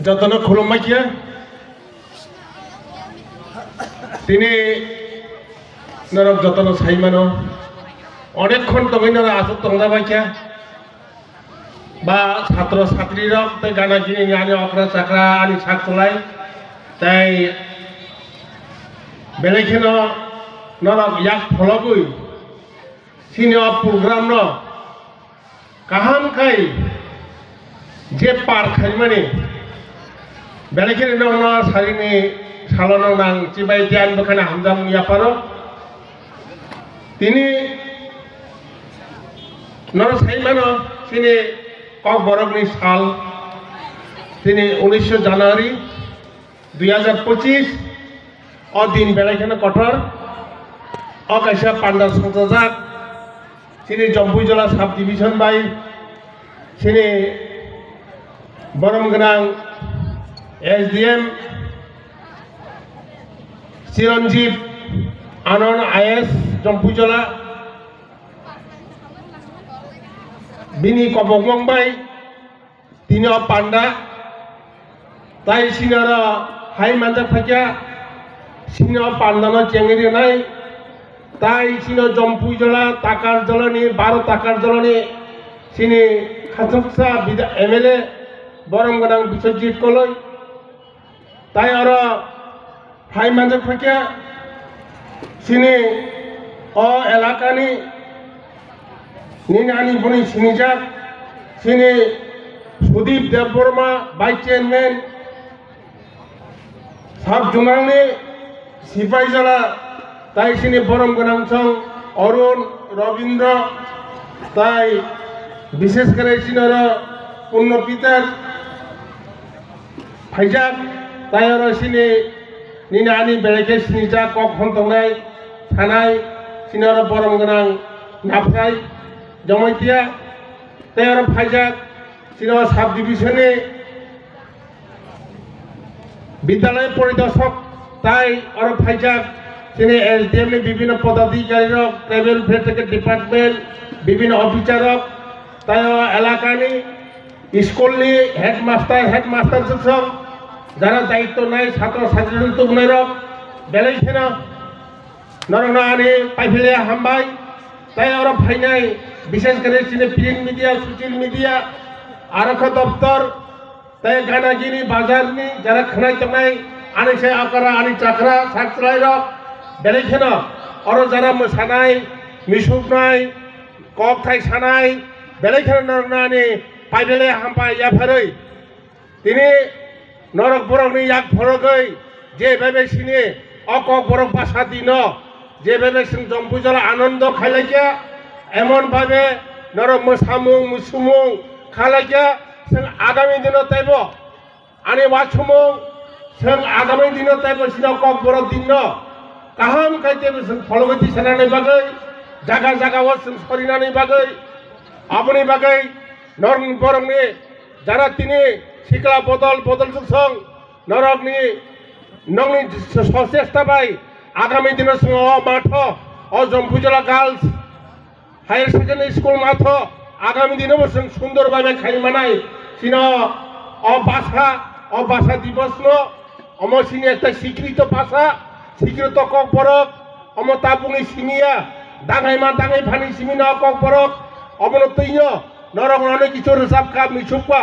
যতন খুলুমাইয়া তিনি নরক যতন সাইমানো অনেকক্ষণ তমিনারা আসুক তংদাবাইয়া বা ছাত্র ছাত্রীরা গানা কিনে আনি অকরা চাকরা আনি শাক তোলাই তাই বেলেখেন নরক ইয়াক ফলগুই সিনে প্রোগ্রাম ন কাহাম খাই যে পার খাই মানে বেলেখেন ন সারিনি সালানো নাং চিবাই দিয়ান বখানে হামজাম ইয়াপার তিনি নর সাইমানো সিনে কক বরগনি সাল তিনি 19 জানুয়ারি 2025 অদিন বেলাইখানে কঠোর অকাশা পান্ডা সংসজাক তিনি জম্পুই জেলা সাব ডিভিশন বাই তিনি বরমগোনাং SDM Chiranjib Ananda IS Jampui জেলা বিনি কবং বাই তিনি পান্ডা তাই সিনারা হাই মানজা ফাঁকা সিনা পান্ডানো চেঙ্গেরি নাই তাই সিনা জম্পুই জেলা টাকার জলনি 12 টাকার জলনি সিনি খাচকসা MLA বরমগোনাং বিশ্বজিৎ কলই তাই আর হাই মানজা ফাঁকা সিনি এলাকানি নিনানি বনি সিনিজাক সিনি Sudip Debbarma vice chairman sub জোনালনি সিপাই জেলা তাই সিনি বরমগোনাং সং অরুণ রবীন্দ্র তাই বিশেষ করে সিনর পূর্ণ পিতার ফাইজাক তাই আর সিনি নিনানি বেড়েকে সিনিজা কখন তংনাই থানায় সিনর বরমগোনাং নাফরাই জমাইতিয়া তাই আর ফাইজাক সিনেমা সাব ডিভিশনে বিদ্যালয় পরিদর্শক তাই আর ফাইজাক তিনি SDM বিভিন্ন পদাধিকারীর ট্রাইবেল ওয়েলফেয়ার থেকে ডিপার্টমেন্ট বিভিন্ন অফিসারক তাই এলাকানি স্কুলনি হেডমাস্টার শিক্ষক যারা দায়িত্ব নাই ছাত্র ছাত্রীদের তো উনারক বেলাইছেন নরনা আনি পাইফেলে হামবাই তাই আর ফাইনাই বিশেষ করে সিনে প্রিন্ট মিডিয়া সোশ্যাল মিডিয়া আরক্ষ দপ্তর তাই গানাগিনি বাজারনি যারা খানাই টানাই আনি সে আকারা আনি চাকরা সাকরাই রক বেলাইছেন আর যারা সানাই মিশুক নাই কক থাই সানাই বেলাইছেন নরনানি পাইবেলে হামপাই ইয়াফারই তিনি নরক বরকনি ইয়াক ফরকই যেভাবে সিনে অকক বরক ভাষা দিন যেভাবে জম্পুই জেলা আনন্দ খাইলাইয়া এমন ভাবে নরক মোসামুং মুসুমুং খালাইয়া जों आगामी दिनाव ताइब आने वाचुमुं जों आगामी दिनाव ताइब सिनाव कक बर दिन काहाम खाइते जों फलगति सानानै बागै जागा जागाव जों सरिनानै बागै आपनि बागै नरन बरंनि जारा तिनि सिकला बदल जों नरकनि नंनि सचेष्टा बाय आगामी दिनाव जों माथ जम्पु जिल्ला गार्लस हायर सेकेन्डारि स्कुल माथ आगामी दिनाव जों सुंदर भावे खाइमानाय सिना भाषा दिवस न अम सिनी एक स्वीकृत भाषा स्वीकृत कक बरक अम ताबुंनि सिमिया दाङाय मा दाङाय फानि सिमिना कक बरक अमन तैन नरक नने किछु रोजाबका मिसुकवा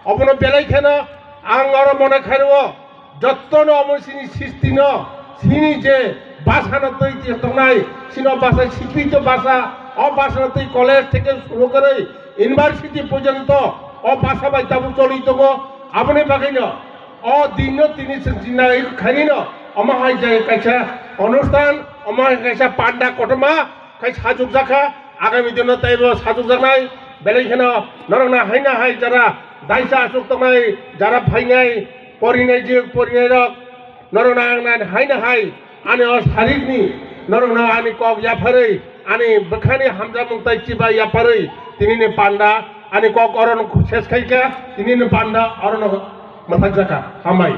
अमन बेलायखेन आं और मने खाइरो जत्तन अम सिनी सृष्टि न सिनी जे भाषा न तै तंनाय सिना भाषा स्वीकृत भाषा भाषा तै कलेज থেকে শুরু করে ইউনিভার্সিটি পর্যন্ত भाषा बाय ताबु चलित गो आपने बागैन दिन তিনি জিনা খাইনি ন अमाहाय जाय कायसा अनुष्ठान अमाहाय कायसा पांडा कटमा काय साजुक जाखा आगामी दिन ताइब साजुक जानाय बेलेखेन नरना हायना हाय जारा दाइसा आसुक तनाय जारा फाइनाय परिनाय जे परिनाय रक नरना आंना हायना हाय आने सारिकनि नरना आनि कक याफारै आनि बखानि हामजा मुंताय चिबा याफारै तिनिने पांडा ani kok orang sukses kayak ini nih panda orang masak jaka hamai